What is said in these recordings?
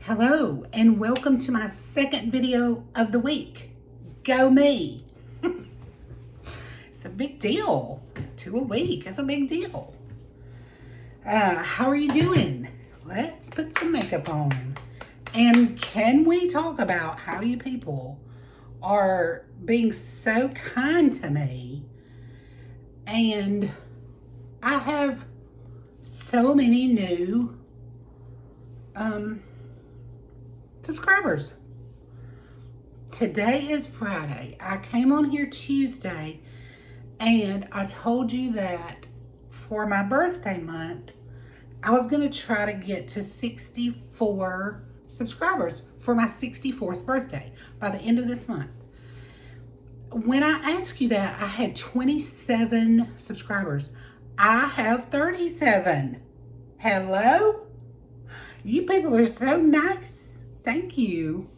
Hello and welcome to my second video of the week. Go me. It's a big deal. 2 a week is a big deal. How are you doing? Let's put some makeup on. And can we talk about how you people are being so kind to me? And I have so many new subscribers. Today is Friday. I came on here Tuesday and I told you that for my birthday month, I was going to try to get to 64 subscribers for my 64th birthday by the end of this month. When I asked you that, I had 27 subscribers. I have 37. Hello? You people are so nice. Thank you.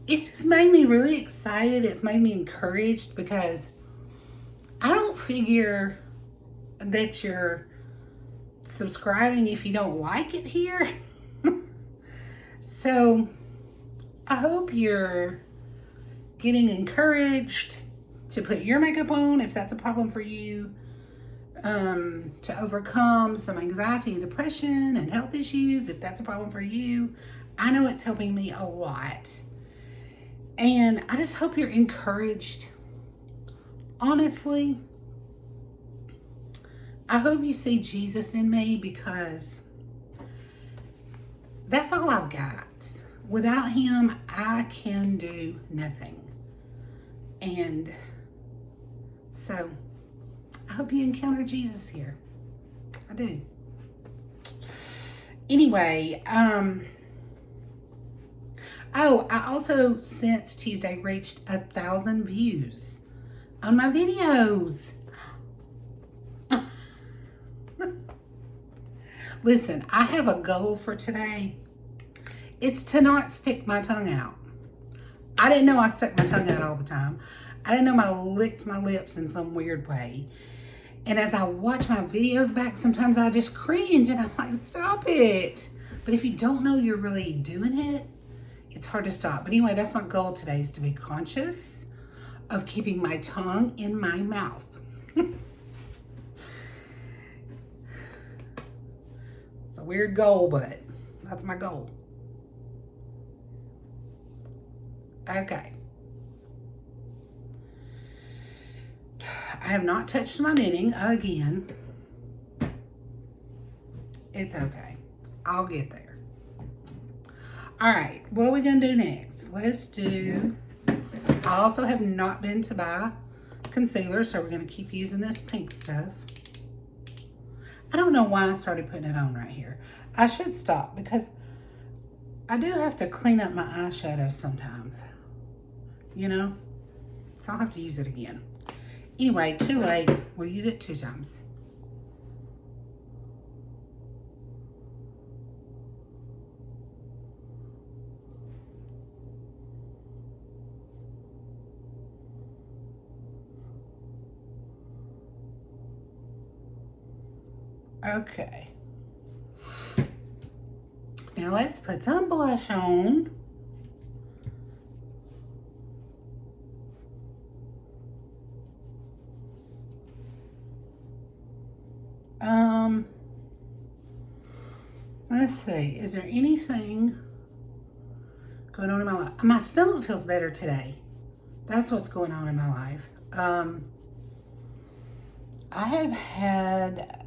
It's just made me really excited. It's made me encouraged because I don't figure that you're subscribing if you don't like it here. So I hope you're getting encouraged to put your makeup on if that's a problem for you, to overcome some anxiety and depression and health issues if that's a problem for you. I know it's helping me a lot. And I just hope you're encouraged. Honestly, I hope you see Jesus in me because that's all I've got. Without him, I can do nothing. And so I hope you encounter Jesus here. I do. Anyway, oh, I also since Tuesday reached 1,000 views on my videos. Listen, I have a goal for today. It's to not stick my tongue out. I didn't know I stuck my tongue out all the time. I didn't know I licked my lips in some weird way. And as I watch my videos back, sometimes I just cringe and I'm like, stop it. But if you don't know you're really doing it, it's hard to stop. But anyway, that's my goal today, is to be conscious of keeping my tongue in my mouth. It's a weird goal, but that's my goal. Okay. I have not touched my knitting again. It's okay. I'll get there. All right. What are we going to do next? Let's do... I also have not been to buy concealer, so we're going to keep using this pink stuff. I don't know why I started putting it on right here. I should stop because I do have to clean up my eyeshadow sometimes. You know? So I'll have to use it again. Anyway, too late. We'll use it 2 times. Okay. Now let's put some blush on. Let's see. Is there anything going on in my life? My stomach feels better today. That's what's going on in my life. I have had,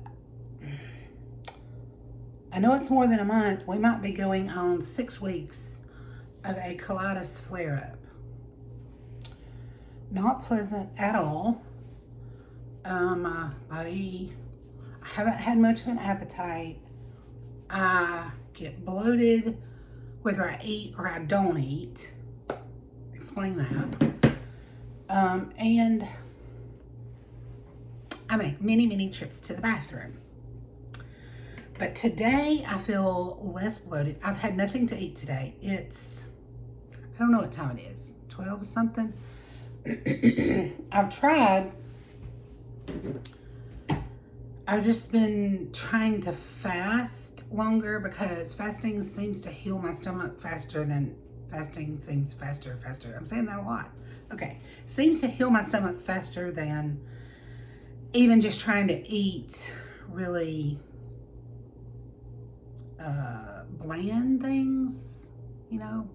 I know it's more than a month. We might be going on 6 weeks of a colitis flare-up. Not pleasant at all. I haven't had much of an appetite. I get bloated whether I eat or I don't eat. Explain that. And I make many, many trips to the bathroom. But today I feel less bloated. I've had nothing to eat today. It's, I don't know what time it is, 12 something. I've tried I've just been trying to fast longer because fasting seems to heal my stomach faster than fasting seems faster. I'm saying that a lot. Okay. Seems to heal my stomach faster than even just trying to eat really bland things, you know,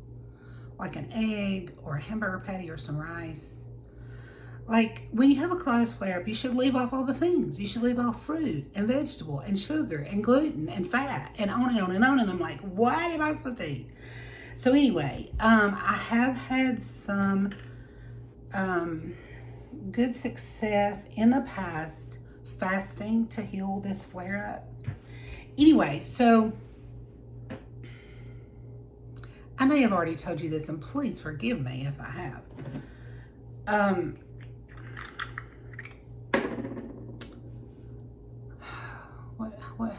like an egg or a hamburger patty or some rice. Like, when you have a colitis flare-up, you should leave off all the things. You should leave off fruit and vegetable and sugar and gluten and fat and on and on and on. And I'm like, what am I supposed to eat? So anyway, I have had some good success in the past fasting to heal this flare-up. Anyway, so I may have already told you this, and please forgive me if I have.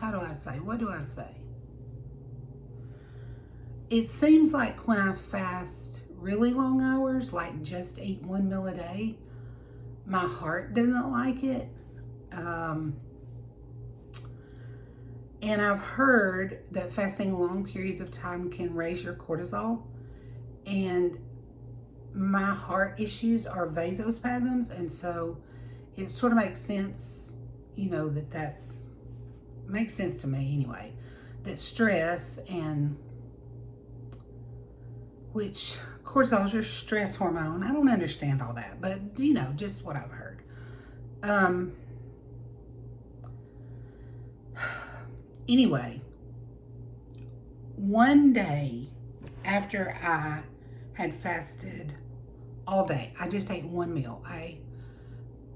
How do I say? What do I say? It seems like when I fast really long hours, like just eat one meal a day, my heart doesn't like it. And I've heard that fasting long periods of time can raise your cortisol. And my heart issues are vasospasms. And so it sort of makes sense, you know, that's makes sense to me anyway, that stress, and which cortisol is your stress hormone. I don't understand all that, but you know, just what I've heard. Anyway, one day after I had fasted all day, I just ate one meal,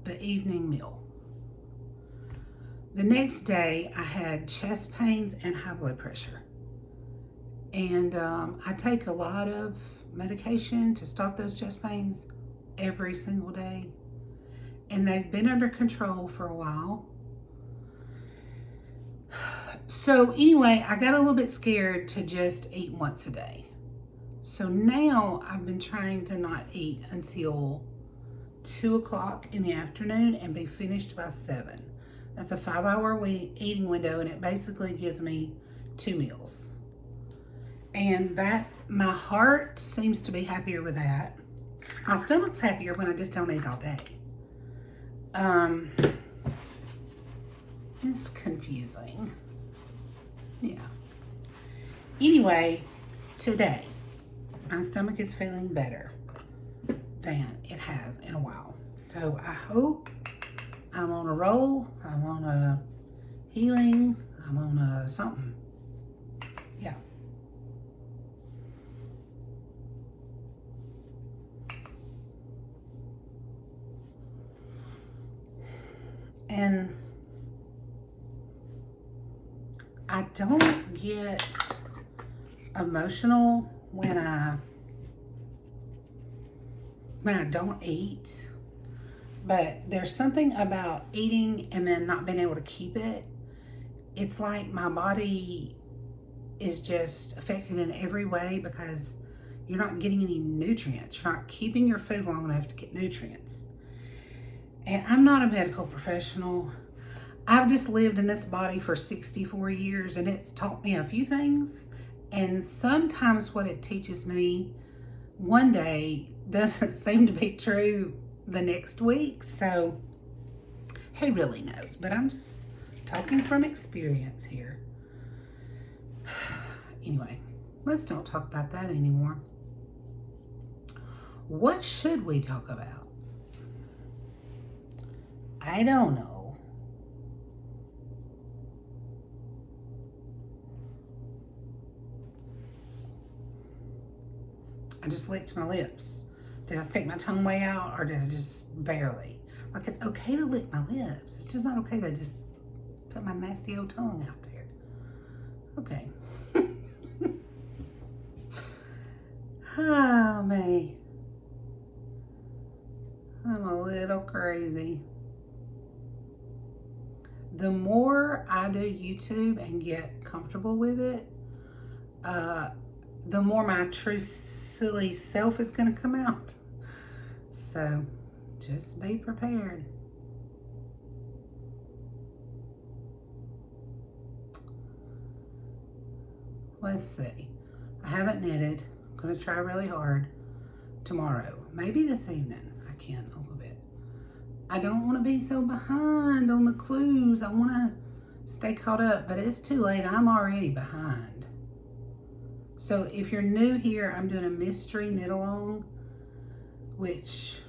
the evening meal. The next day, I had chest pains and high blood pressure. And I take a lot of medication to stop those chest pains every single day. And they've been under control for a while. So anyway, I got a little bit scared to just eat once a day. So now I've been trying to not eat until 2 o'clock in the afternoon and be finished by 7. That's a 5-hour eating window, and it basically gives me 2 meals. And that, my heart seems to be happier with that. My stomach's happier when I just don't eat all day. It's confusing. Yeah. Anyway, today, my stomach is feeling better than it has in a while. So I hope I'm on a roll, I'm on a healing, I'm on a something. Yeah. And I don't get emotional when I don't eat. But there's something about eating and then not being able to keep it. It's like my body is just affected in every way because you're not getting any nutrients. You're not keeping your food long enough to get nutrients. And I'm not a medical professional. I've just lived in this body for 64 years, and it's taught me a few things. And sometimes what it teaches me one day doesn't seem to be true the next week. So who really knows? But I'm just talking from experience here. Anyway, let's don't talk about that anymore. What should we talk about? I don't know. I just licked my lips. Did I stick my tongue way out, or did I just barely? Like, it's okay to lick my lips. It's just not okay to just put my nasty old tongue out there. Okay. Oh, me. I'm a little crazy. The more I do YouTube and get comfortable with it, the more my true silly self is going to come out. So just be prepared. let's see. I haven't knitted. I'm going to try really hard tomorrow. Maybe this evening I can a little bit. I don't want to be so behind on the clues. I want to stay caught up, but it's too late. I'm already behind. So if you're new here, I'm doing a mystery knit along, which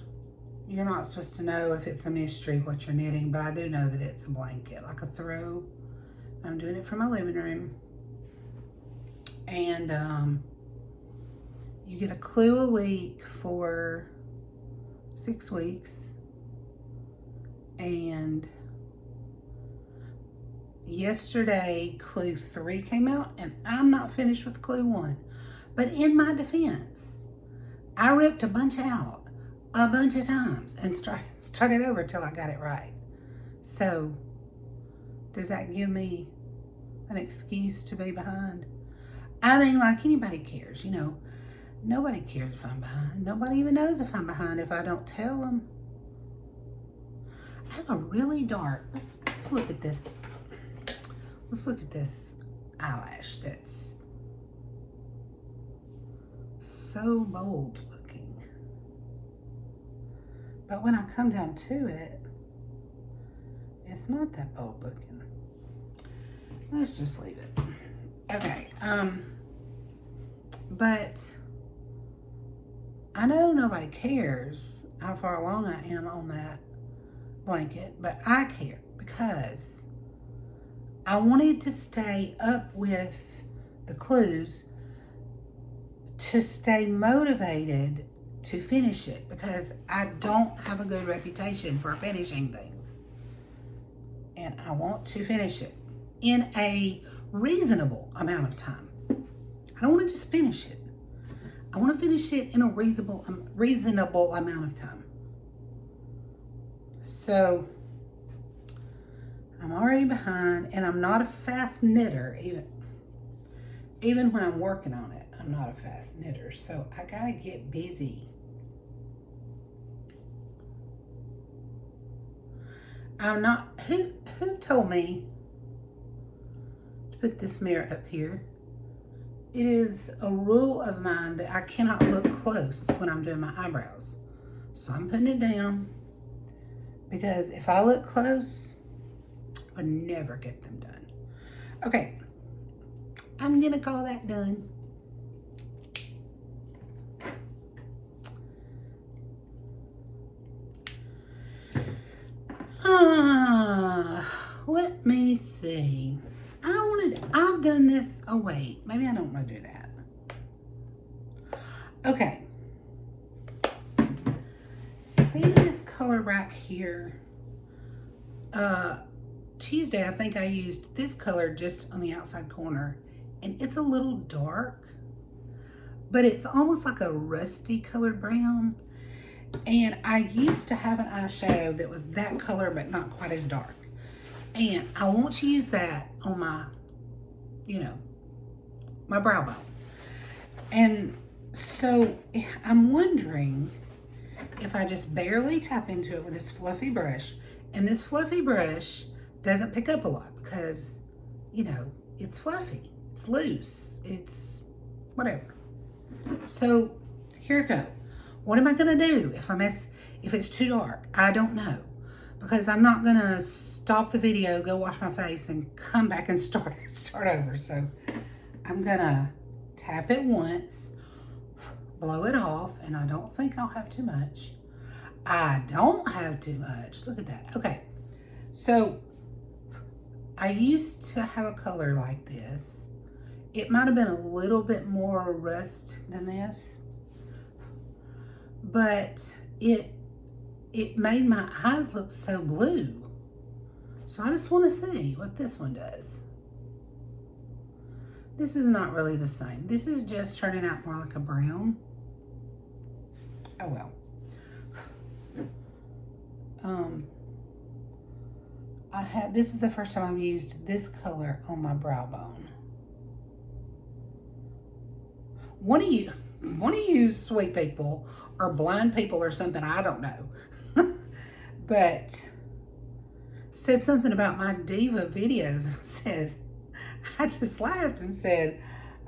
you're not supposed to know if it's a mystery what you're knitting, but I do know that it's a blanket, like a throw. I'm doing it for my living room. And you get a clue a week for 6 weeks. And yesterday, clue 3 came out, and I'm not finished with clue 1. But in my defense, I ripped a bunch out a bunch of times and started over till I got it right. So, does that give me an excuse to be behind? I mean, like, anybody cares, you know. Nobody cares if I'm behind. Nobody even knows if I'm behind if I don't tell them. I have a really dark, let's look at this. Let's look at this eyelash that's so bold looking. But when I come down to it, it's not that bold looking. Let's just leave it. Okay, but I know nobody cares how far along I am on that blanket, but I care because I wanted to stay up with the clues to stay motivated to finish it, because I don't have a good reputation for finishing things. And I want to finish it in a reasonable amount of time. I don't want to just finish it. I want to finish it in a reasonable amount of time. So I'm already behind, and I'm not a fast knitter. Even when I'm working on it, I'm not a fast knitter. So I gotta get busy. I'm not. Who told me to put this mirror up here? It is a rule of mine that I cannot look close when I'm doing my eyebrows. So I'm putting it down, because if I look close, I'll never get them done. Okay, I'm gonna call that done. Let me see. I've done this. Oh wait, maybe I don't want to do that. Okay. See this color right here? Tuesday, I think I used this color just on the outside corner, and it's a little dark, but it's almost like a rusty colored brown. And I used to have an eyeshadow that was that color, but not quite as dark. And I want to use that on my, my brow bone. And so I'm wondering if I just barely tap into it with this fluffy brush. And this fluffy brush doesn't pick up a lot because, it's fluffy. It's loose. It's whatever. So here it goes. What am I going to do if it's too dark? I don't know, because I'm not going to stop the video, go wash my face, and come back and start over. So I'm going to tap it once, blow it off, and I don't think I'll have too much. I don't have too much. Look at that. Okay. So I used to have a color like this. It might have been a little bit more rust than this, but it made my eyes look so blue. So I just want to see what this one does. This is not really the same. This is just turning out more like a brown. Oh well. This is the first time I've used this color on my brow bone. One of you sweet people or blind people or something, I don't know, but said something about my diva videos. I just laughed and said,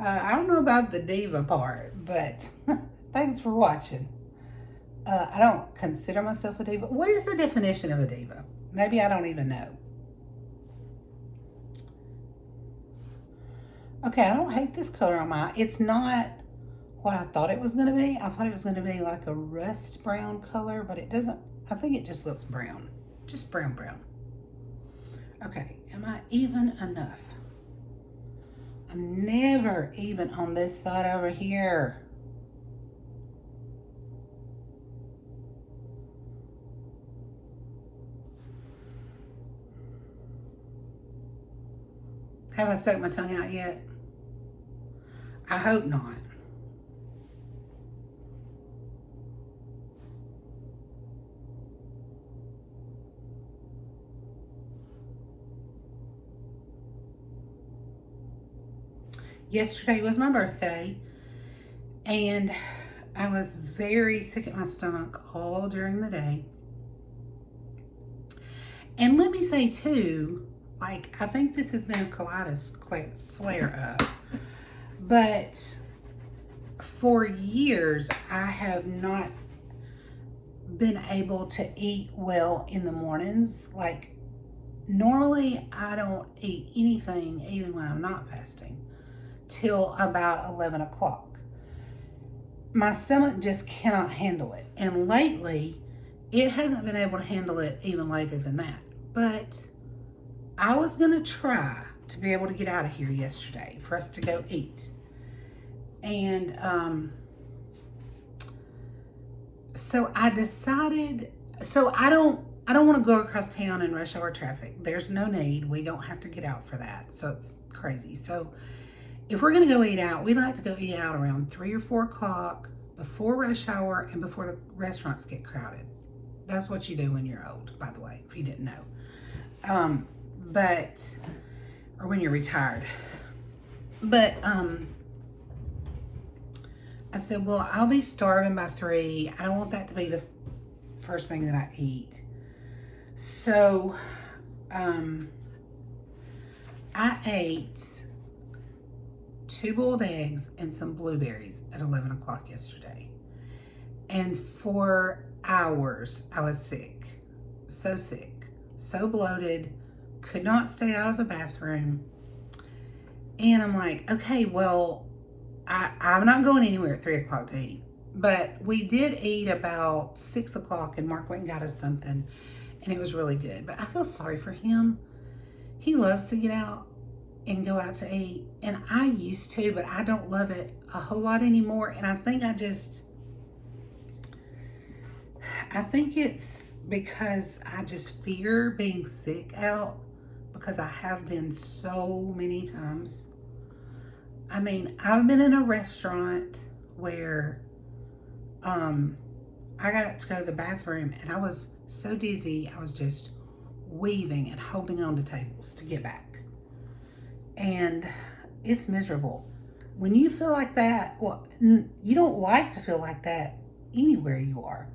I don't know about the diva part, but thanks for watching. I don't consider myself a diva. What is the definition of a diva? Maybe I don't even know. Okay, I don't hate this color on my eye. It's not what I thought it was going to be. I thought it was going to be like a rust brown color, but it doesn't. I think it just looks brown. Just brown. Okay, am I even enough? I'm never even on this side over here. Have I stuck my tongue out yet? I hope not. Yesterday was my birthday, and I was very sick at my stomach all during the day. And let me say too, like, I think this has been a colitis flare up, but for years I have not been able to eat well in the mornings. Like, normally I don't eat anything, even when I'm not fasting, till about 11 o'clock. My stomach just cannot handle it. And lately, it hasn't been able to handle it even later than that. But I was going to try to be able to get out of here yesterday for us to go eat. And so I decided, so I don't want to go across town in rush hour traffic. There's no need. We don't have to get out for that. So it's crazy. So if we're going to go eat out, we like to go eat out around 3 or 4 o'clock before rush hour and before the restaurants get crowded. That's what you do when you're old, by the way, if you didn't know. Or when you're retired. But I said, well, I'll be starving by 3. I don't want that to be the first thing that I eat. So I ate 2 boiled eggs and some blueberries at 11 o'clock yesterday. And for hours, I was sick. So sick. So bloated. Could not stay out of the bathroom. And I'm like, okay, well, I'm not going anywhere at 3 o'clock to eat. But we did eat about 6 o'clock, and Mark went and got us something. And it was really good. But I feel sorry for him. He loves to get out and go out to eat. And I used to, but I don't love it a whole lot anymore. And I think it's because I just fear being sick out, because I have been so many times. I mean, I've been in a restaurant where I got to go to the bathroom and I was so dizzy, I was just weaving and holding on to tables to get back. And it's miserable. When you feel like that, well, you don't like to feel like that anywhere you are.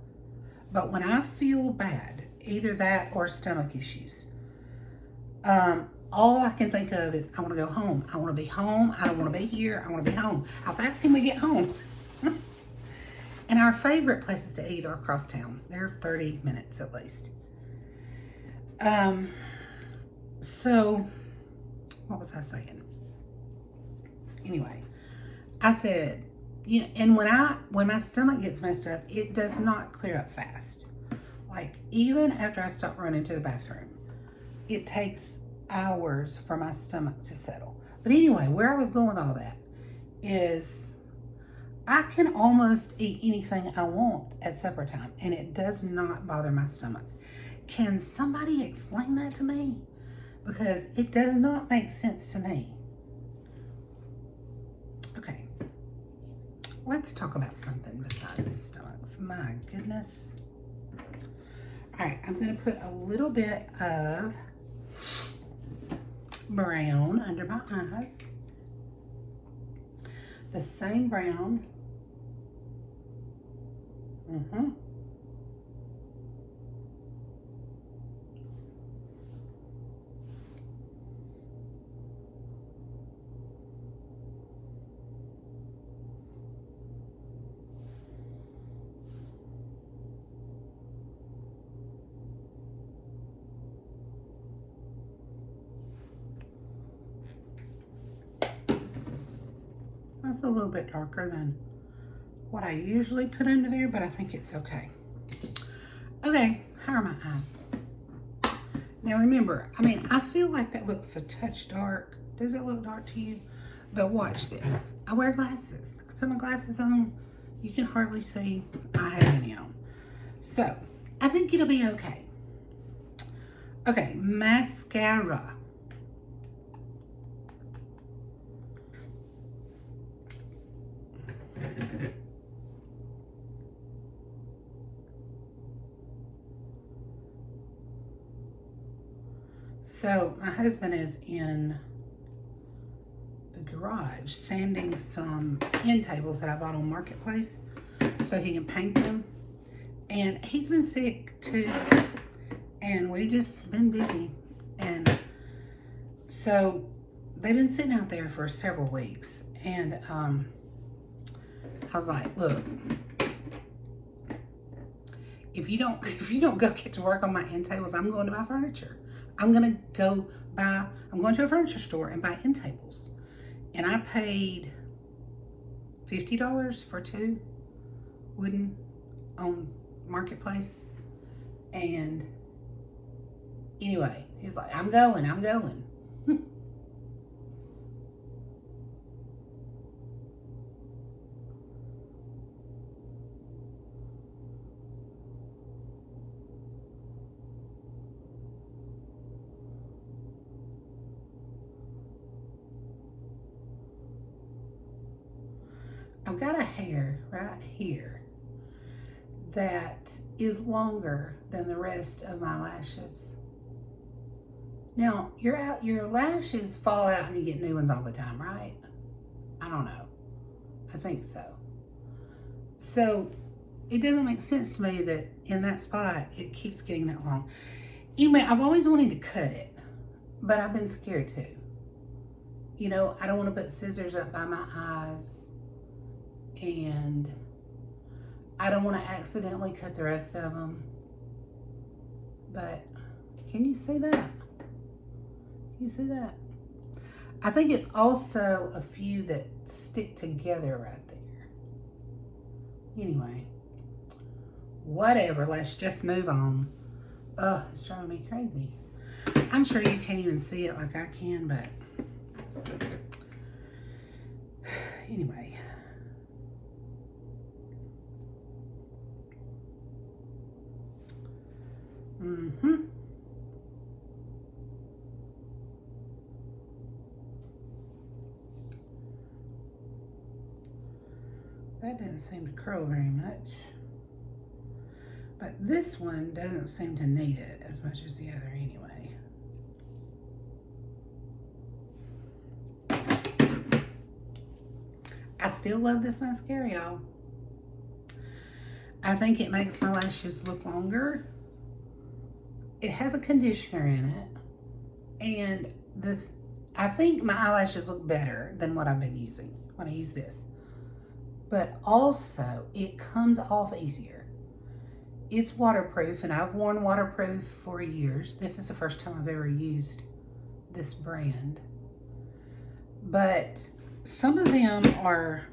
But when I feel bad, either that or stomach issues, all I can think of is I want to go home. I want to be home. I don't want to be here. I want to be home. How fast can we get home? And our favorite places to eat are across town. They're 30 minutes at least. So what was I saying? Anyway, I said, you know, and when my stomach gets messed up, it does not clear up fast. Like, even after I stop running to the bathroom, it takes hours for my stomach to settle. But anyway, where I was going with all that is I can almost eat anything I want at supper time, and it does not bother my stomach. Can somebody explain that to me? Because it does not make sense to me. Okay, let's talk about something besides stomachs. My goodness. All right, I'm going to put a little bit of brown under my eyes. The same brown. That's a little bit darker than what I usually put under there, but I think it's okay. Okay, how are my eyes? Now remember, I mean, I feel like that looks a touch dark. Does it look dark to you? But watch this. I wear glasses. I put my glasses on. You can hardly see I have any on. So, I think it'll be okay. Okay, mascara. So, my husband is in the garage sanding some end tables that I bought on Marketplace so he can paint them. And he's been sick too. And we've just been busy. And so they've been sitting out there for several weeks. And I was like, look, if you don't go get to work on my end tables, I'm going to buy furniture. I'm going to a furniture store and buy end tables. And I paid $50 for 2 wooden on Marketplace. And anyway, he's like, I'm going. I've got a hair right here that is longer than the rest of my lashes. Now, your lashes fall out and you get new ones all the time, right? I don't know. I think so. So, it doesn't make sense to me that in that spot, it keeps getting that long. Anyway, I've always wanted to cut it, but I've been scared too. You know, I don't want to put scissors up by my eyes, and I don't want to accidentally cut the rest of them. But can you see that? Can you see that? I think it's also a few that stick together right there. Anyway, whatever, let's just move on. Ugh, it's driving me crazy. I'm sure you can't even see it like I can, but anyway. That didn't seem to curl very much. But this one doesn't seem to need it as much as the other anyway. I still love this mascara, y'all. I think it makes my lashes look longer. It has a conditioner in it. And I think my eyelashes look better than what I've been using when I use this. But also, it comes off easier. It's waterproof, and I've worn waterproof for years. This is the first time I've ever used this brand. But some of them are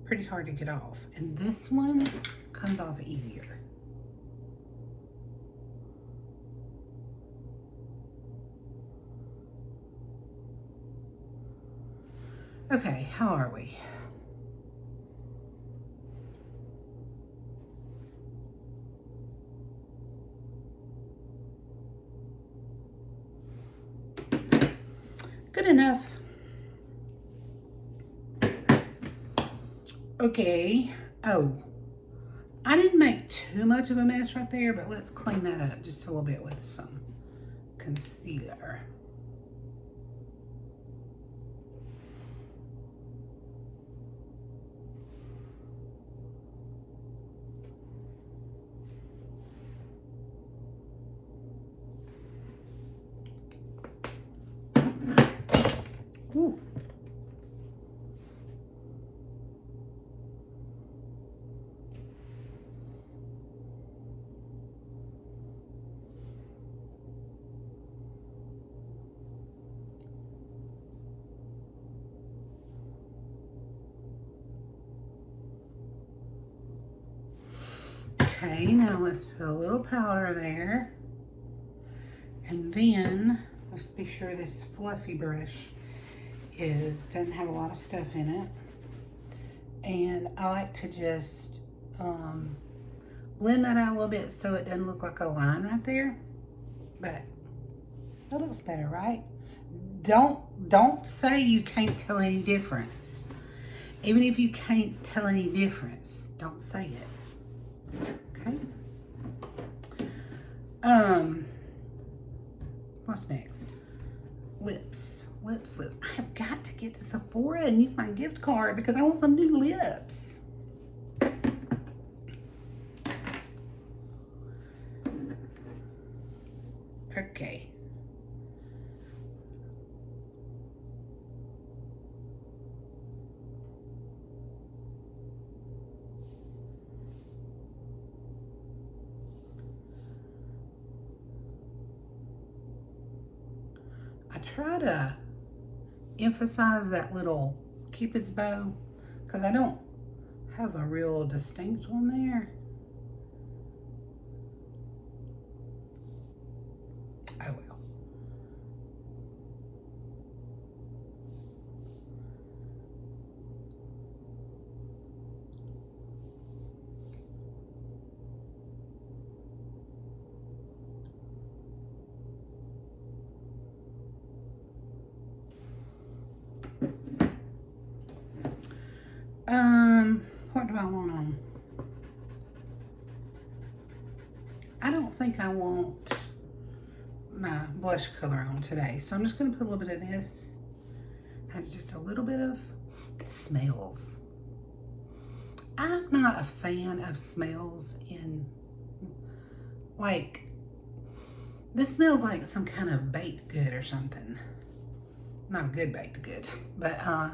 pretty hard to get off. And this one comes off easier. Okay, how are we? Good enough. Okay. Oh, I didn't make too much of a mess right there, but let's clean that up just a little bit with some concealer. Ooh. Okay, now let's put a little powder there. And then, let's be sure this fluffy brush doesn't have a lot of stuff in it. And I like to just blend that out a little bit so it doesn't look like a line right there. But that looks better, right? Don't say you can't tell any difference. Even if you can't tell any difference, don't say it. Okay? What's next? Lips. Lips. I have got to get to Sephora and use my gift card because I want some new lips. Okay. I try to emphasize that little Cupid's bow because I don't have a real distinct one there. Oh well. What do I want on? I don't think I want my blush color on today, so I'm just going to put a little bit of this. Has just a little bit of, this smells. I'm not a fan of smells like, this smells like some kind of baked good or something. Not a good baked good, but oh.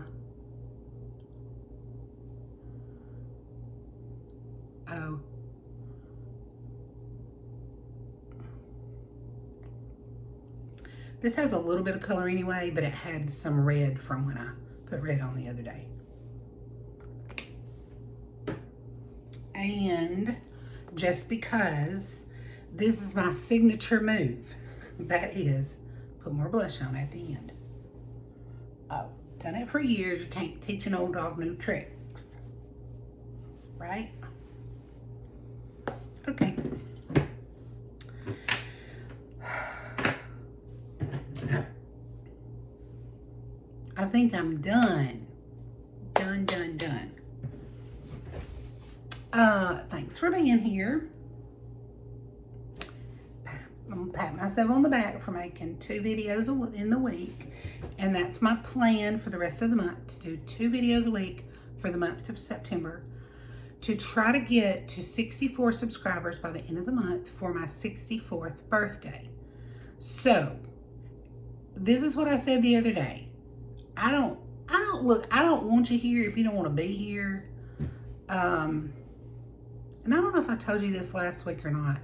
This has a little bit of color anyway, but it had some red from when I put red on the other day. And just because this is my signature move, that is, put more blush on at the end. I've done it for years. You can't teach an old dog new tricks. Right? Okay. I think I'm done. Done. Thanks for being here. I'm gonna pat myself on the back for making 2 videos in the week. And that's my plan for the rest of the month, to do 2 videos a week for the month of September, to try to get to 64 subscribers by the end of the month for my 64th birthday. So, this is what I said the other day. I don't want you here if you don't want to be here. And I don't know if I told you this last week or not,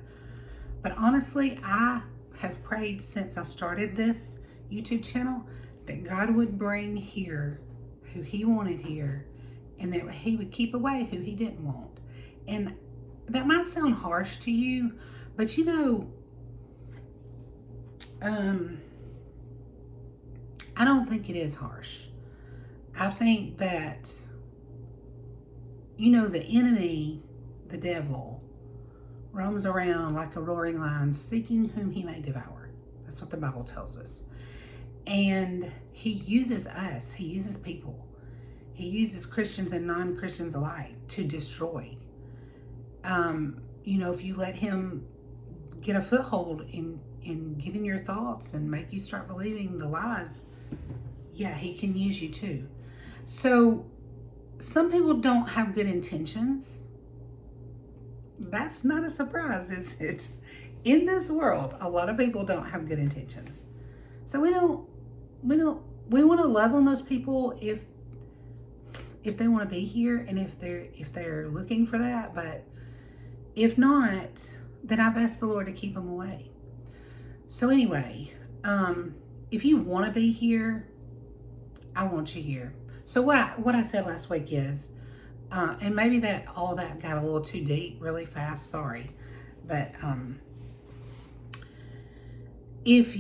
but honestly, I have prayed since I started this YouTube channel that God would bring here who He wanted here, and that He would keep away who He didn't want. And that might sound harsh to you, but you know, I don't think it is harsh. I think that, you know, the enemy, the devil, roams around like a roaring lion, seeking whom he may devour. That's what the Bible tells us. And he uses us. He uses people. He uses Christians and non-Christians alike to destroy. You know, if you let him get a foothold in get in your thoughts and make you start believing the lies, yeah, he can use you too. So some people don't have good intentions. That's not a surprise, is it? In this world, a lot of people don't have good intentions. So we want to love on those people if they want to be here and if they're looking for that. But if not, then I've asked the Lord to keep them away. So anyway, if you want to be here, I want you here. So what I said last week is, And maybe all that got a little too deep really fast. Sorry. But if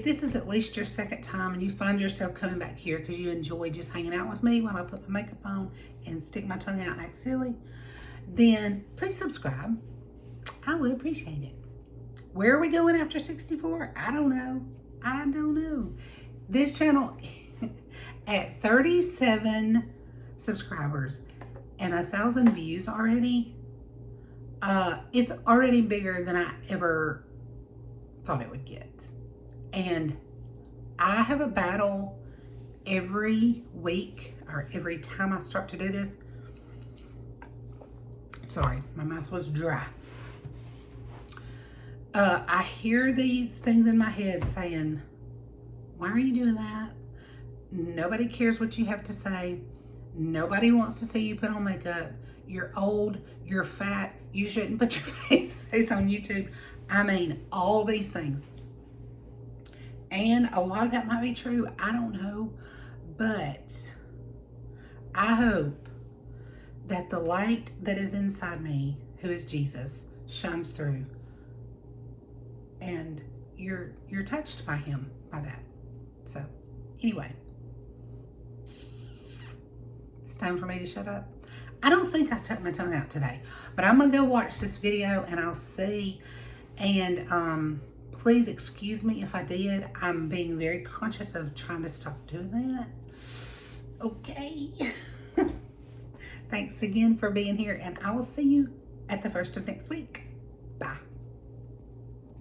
this is at least your second time and you find yourself coming back here because you enjoy just hanging out with me while I put my makeup on and stick my tongue out and act silly, then please subscribe. I would appreciate it. Where are we going after 64? I don't know. I don't know. This channel at 37 subscribers and 1,000 views already, it's already bigger than I ever thought it would get. And I have a battle every week or every time I start to do this. Sorry, my mouth was dry. I hear these things in my head saying, why are you doing that? Nobody cares what you have to say. Nobody wants to see you put on makeup. You're old, you're fat, you shouldn't put your face on YouTube. I mean, all these things. And a lot of that might be true. I don't know. But I hope that the light that is inside me, who is Jesus, shines through. And you're touched by him, by that. So, anyway. It's time for me to shut up. I don't think I stuck my tongue out today. But I'm going to go watch this video and I'll see. And please excuse me if I did. I'm being very conscious of trying to stop doing that. Okay. Thanks again for being here. And I will see you at the first of next week.